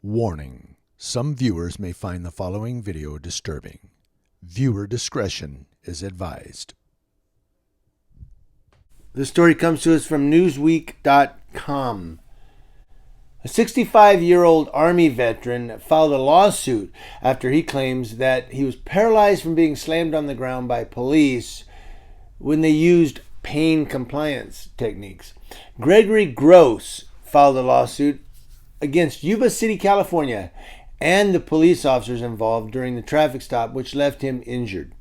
Warning: some viewers may find the following video disturbing. Viewer discretion is advised. This story comes to us from Newsweek.com. A 65-year-old Army veteran filed a lawsuit after he claims that he was paralyzed from being slammed on the ground by police when they used pain compliance techniques. Gregory Gross filed a lawsuit against Yuba City, California, and the police officers involved during the traffic stop, which left him injured.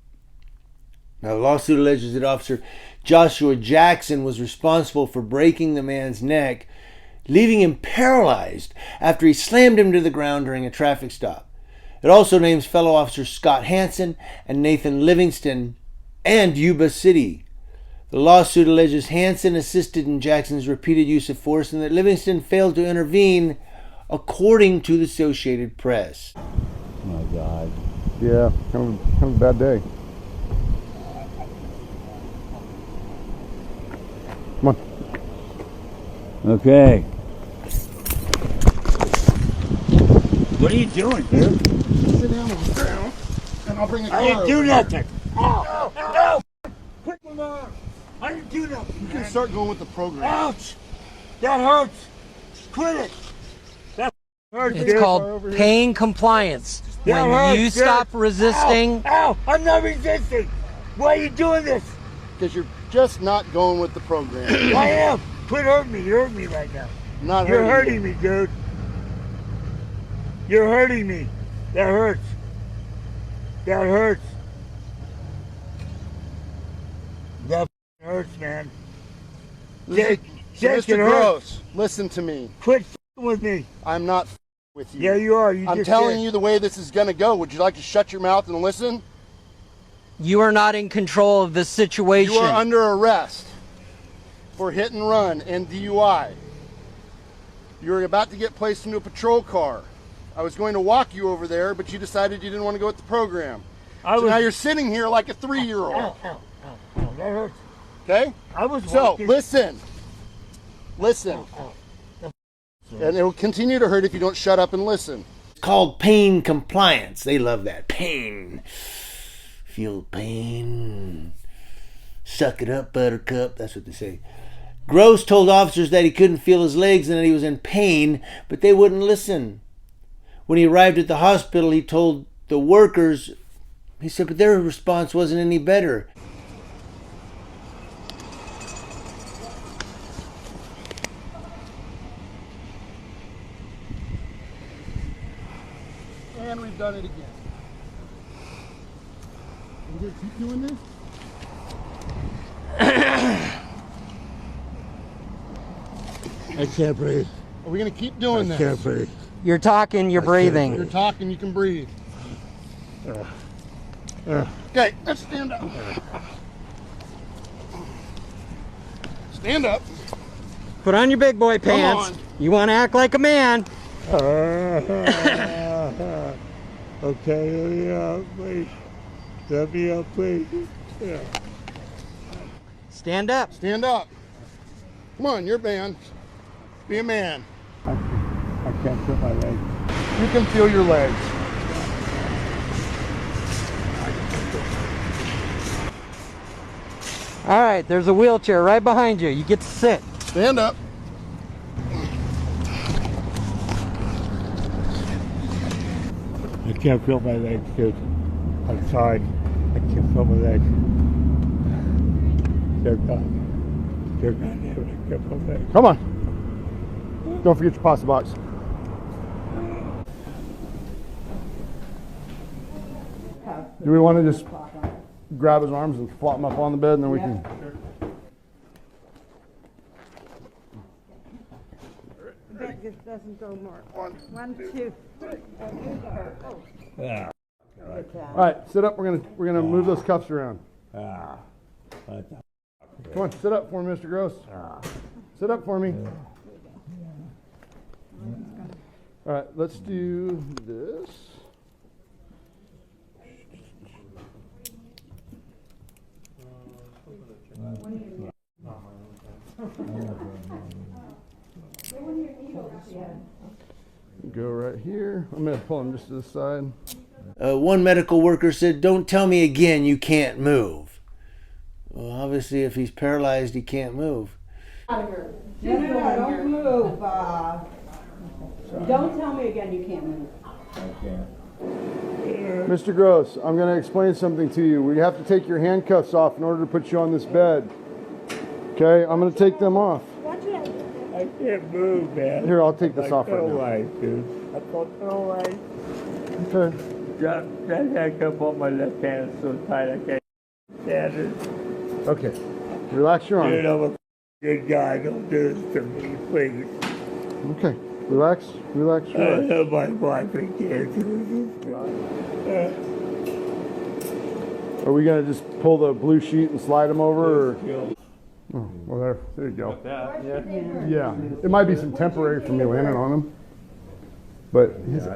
Now, the lawsuit alleges that Officer Joshua Jackson was responsible for breaking the man's neck, leaving him paralyzed after he slammed him to the ground during a traffic stop. It also names fellow officers Scott Hansen and Nathan Livingston and Yuba City. The lawsuit alleges Hansen assisted in Jackson's repeated use of force and that Livingston failed to intervene, according to the Associated Press. Oh my God. Yeah, kind of a bad day. Come on. Okay. What are you doing, dude? Sit down on the ground, and I'll bring a car. I didn't do over. nothing. Ow! Ow! Quit my arm. I didn't do nothing. You can start going with the program. Ouch! That hurts. Quit it. That hurts. It's called pain compliance. That When hurts, you dude. stop resisting, Ow! I'm not resisting. Why are you doing this? Because you're just not going with the program. I am. Quit hurting me. You're hurting me right now. I'm not You're hurting hurting me, dude. You're hurting me. That hurts. That hurts. That hurts, man. Jake, Mr. it hurts. Gross, listen to me. Quit with me. I'm not with you. Yeah, you are. You I'm just telling did. you the way this is going to go. Would you like to shut your mouth and listen? you are not in control of the situation. You are under arrest for hit and run and DUI. You're about to get placed into a patrol car. I was going to walk you over there, but you decided you didn't want to go with the program. So now you're sitting here like a 3-year-old. Ow, ow, ow, ow. That hurts. Okay? I was So walking. listen. Listen. And it will continue to hurt if you don't shut up and listen. It's called pain compliance. They love that. Pain. Feel pain. Suck it up, buttercup. That's what they say. Gross told officers that he couldn't feel his legs and that he was in pain, but they wouldn't listen. When he arrived at the hospital, he told the workers, he said, but their response wasn't any better. And we've done it again. We're going to keep doing this? I can't breathe. Are we going to keep doing this? Can't breathe. You're talking, you're breathing. You're talking, you can breathe. Okay, let's stand up. Stand up. Put on your big boy pants. on. You want to act like a man. Okay, let me up, please. Let me up, please. Yeah. Stand up. Stand up. Come on, you're a man. Be a man. I can't feel my legs. You can feel your legs. All right, there's a wheelchair right behind you. You get to sit. Stand up. I can't feel my legs, dude. I'm sorry. I can't feel my legs. They're gone. They're gone. I can't feel my legs. Come on. Don't forget your pasta box. Do we want to just grab his arms and flop him up on the bed and then we can... That just doesn't go more. One, two. Yeah. All right, sit up. We're gonna move those cuffs around. Ah. Come on, sit up for me, Mr. Gross. Sit up for me. All right, let's do this. Go right here. I'm going to pull him just to the side. One medical worker said, "Don't tell me again you can't move." Well, obviously, if he's paralyzed, he can't move. No, don't move. Don't tell me again you can't move. Mr. Gross, I'm going to explain something to you. We have to take your handcuffs off in order to put you on this bed. Okay, I'm going to take them off. Watch it. I can't move, man. Here, I'll take this off right now. Paralyzed, dude. I felt paralyzed. Okay. That handcuff on my left hand is so tight I can't stand it. Okay. Relax your arm. Dude, I'm a good guy. Don't do this to me, please. Okay. Relax. Relax I your arm. love my wife and kids. Are we going to just pull the blue sheet and slide them over? Or? Oh, well, there you go. Yeah. It might be some temporary for me landing on them. But his,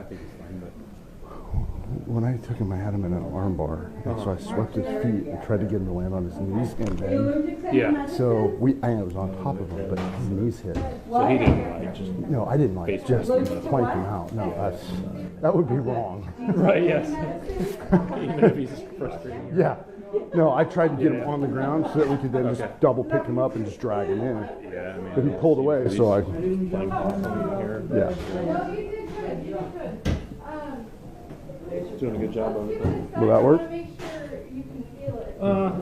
when I took him, I had him in an arm bar. And so I swept his feet and tried to get him to land on his knees. And then, so I was on top of him, but his knees hit. So he didn't like just... No, I didn't like just plank him out. No, that would be wrong. Right, yes. Even if he's frustrating. Yeah. No, I tried to get him on the ground so that we could then just double pick him up and just drag him in. Yeah, I mean... But he pulled away, so I... Yeah. Doing a good job of it. Will that work?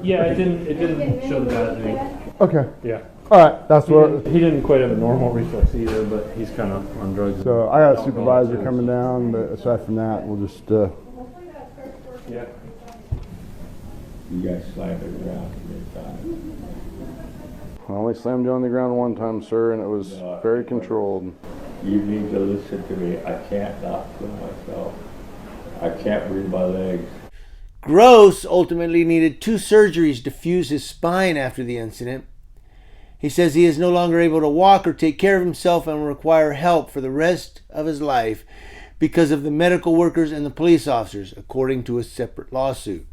Yeah, it didn't show the bad to me. Okay. Yeah. All right. That's what... He didn't quite have a normal reflex either, but he's kind of on drugs. So I got a supervisor coming down, but aside from that, we'll just... Yeah. You guys slammed it around. I only slammed you on the ground one time, sir, and it was very controlled. You need to listen to me. I can't not feel myself. I can't breathe my legs. Gross ultimately needed 2 surgeries to fuse his spine after the incident. He says he is no longer able to walk or take care of himself and will require help for the rest of his life because of the medical workers and the police officers, according to a separate lawsuit.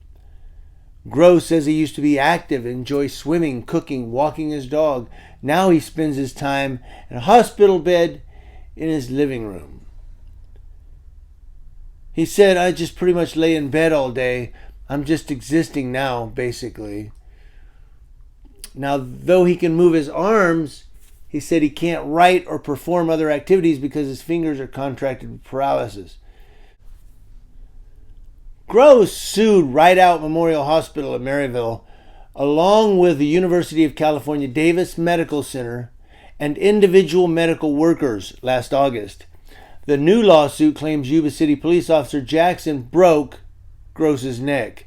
Gross says he used to be active, enjoy swimming, cooking, walking his dog. Now he spends his time in a hospital bed in his living room. He said, "I just pretty much lay in bed all day. I'm just existing now, basically." Now, though he can move his arms, he said he can't write or perform other activities because his fingers are contracted with paralysis. Gross sued Rideout Memorial Hospital in Maryville, along with the University of California Davis Medical Center and individual medical workers last August. The new lawsuit claims Yuba City police officer Jackson broke Gross's neck.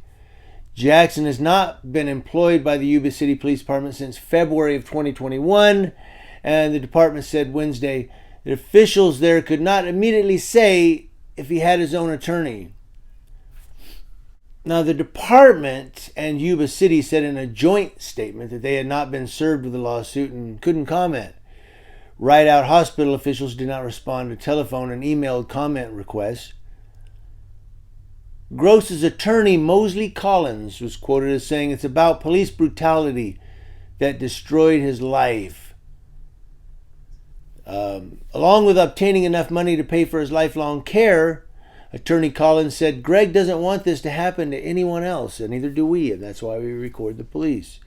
Jackson has not been employed by the Yuba City Police Department since February of 2021, and the department said Wednesday that officials there could not immediately say if he had his own attorney. Now, the department and Yuba City said in a joint statement that they had not been served with the lawsuit and couldn't comment. Rideout Hospital officials did not respond to telephone and emailed comment requests. Gross's attorney, Mosley Collins, was quoted as saying it's about police brutality that destroyed his life. Along with obtaining enough money to pay for his lifelong care, Attorney Collins said, "Greg doesn't want this to happen to anyone else, and neither do we, and that's why we record the police."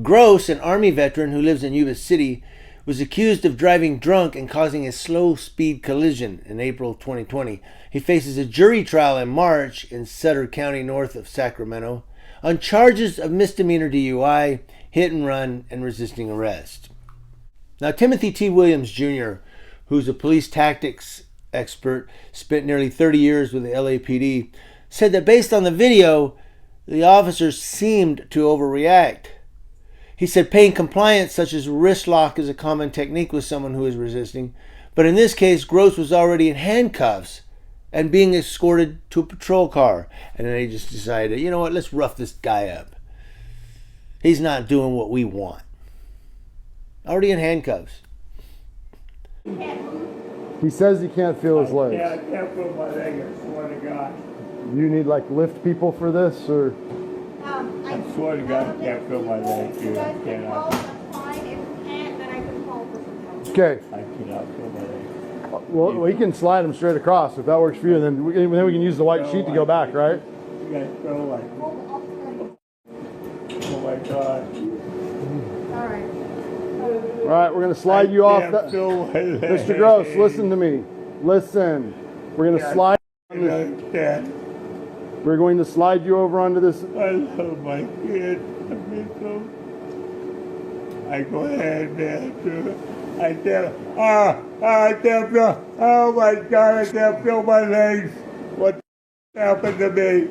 Gross, an Army veteran who lives in Yuba City, was accused of driving drunk and causing a slow-speed collision in April 2020. He faces a jury trial in March in Sutter County, north of Sacramento, on charges of misdemeanor DUI, hit and run, and resisting arrest. Now, Timothy T. Williams, Jr., who's a police tactics expert, spent nearly 30 years with the LAPD, said that based on the video, the officers seemed to overreact. He said paying compliance, such as wrist lock, is a common technique with someone who is resisting. But in this case, Gross was already in handcuffs and being escorted to a patrol car. And then they just decided, you know what, let's rough this guy up. He's not doing what we want. Already in handcuffs. He says he can't feel his legs. Yeah, I can't feel my leg, I swear to God. You need lift people for this, or? I swear to God, I can't feel my leg, dude. I cannot. Okay. I cannot feel my leg. Well, we can slide them straight across if that works for you, and then we can use the white sheet to go back, right? You guys go like, oh my God. All right. All right, we're going to slide you off. Can't feel my legs. Mr. Gross, listen to me. Listen. We're going to slide. We're going to slide you over onto this. I love my kid. I miss him. I go ahead, man. I can't feel. Oh my God, I can't feel my legs. What happened to me?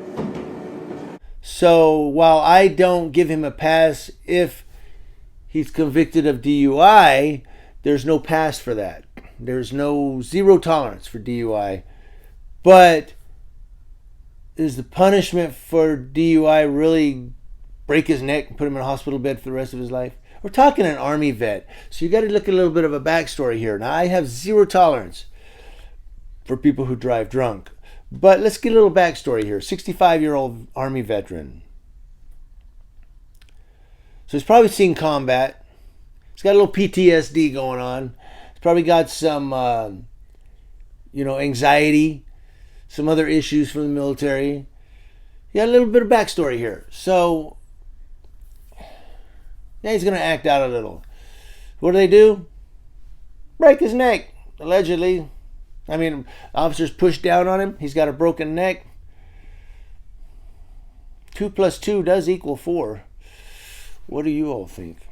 So while I don't give him a pass if he's convicted of DUI, there's no pass for that. There's no zero tolerance for DUI. But is the punishment for DUI really break his neck and put him in a hospital bed for the rest of his life? We're talking an Army vet. So you got to look at a little bit of a backstory here. Now, I have zero tolerance for people who drive drunk. But let's get a little backstory here. 65-year-old Army veteran. So he's probably seen combat. He's got a little PTSD going on. He's probably got some, anxiety, some other issues from the military. He got a little bit of backstory here. So, yeah, he's going to act out a little. What do? Break his neck, allegedly. I mean, officers push down on him. He's got a broken neck. 2 + 2 does equal 4. What do you all think?